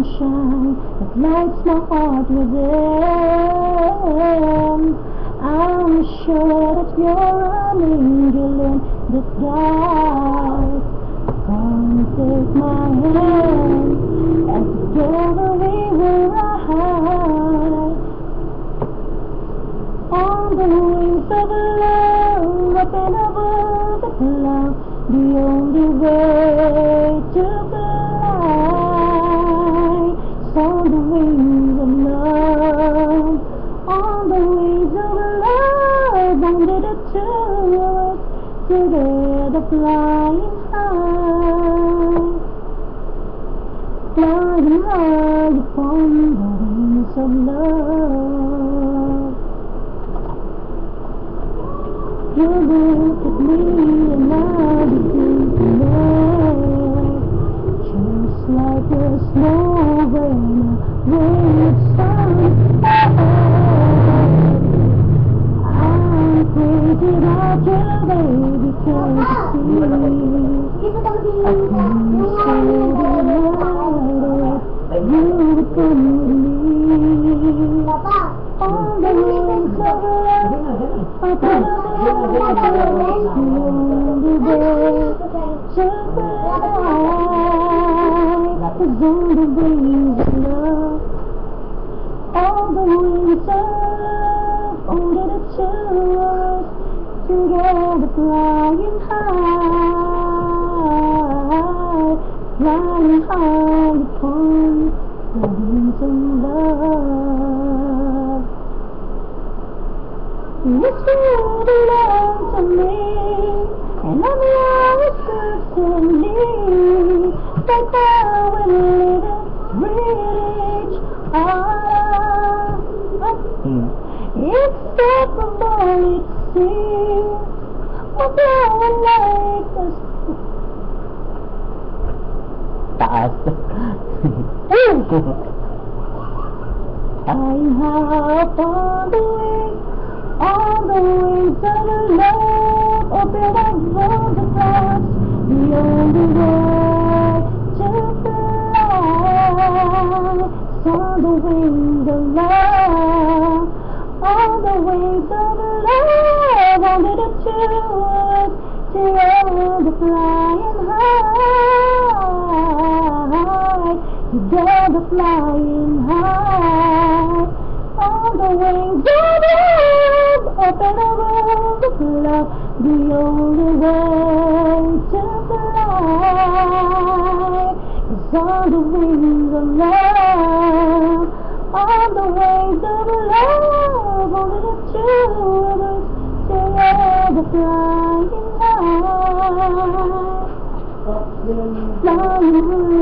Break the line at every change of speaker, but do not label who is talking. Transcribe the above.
sunshine that lights my heart within. I'm sure that you're an angel in disguise. Come take my hand, and together we will ride on the wings of love, up and above the clouds, the only way to fly. On the wings of love, on the wings of love, only the two of us together flying high. Flying high upon the wings of love. You look at me and I begin to love, just like a snow rain, a ray of sun. I'm crazy about you, baby, can't you see? I can't say that you would come with me. On the wings of love, up and above the clouds, the only way to fly is on the wings of love. On the wings of love, only the two of us together flying high, flying high upon the wings of love. You still belong to me, and I'm yours certainly. Right now we're living, rich, inseparable it seems. We're going like this.
Taas.
Flying high upon the wings, on the wings of love, open up the clouds, the only way to fly. On the wings of love, on the wings of love, only the two of us together flying high, together flying high. On the wings of love, up and above the clouds, the only way to fly is on the wings of love. On the wings of love, only the two of us together flying high, flying high.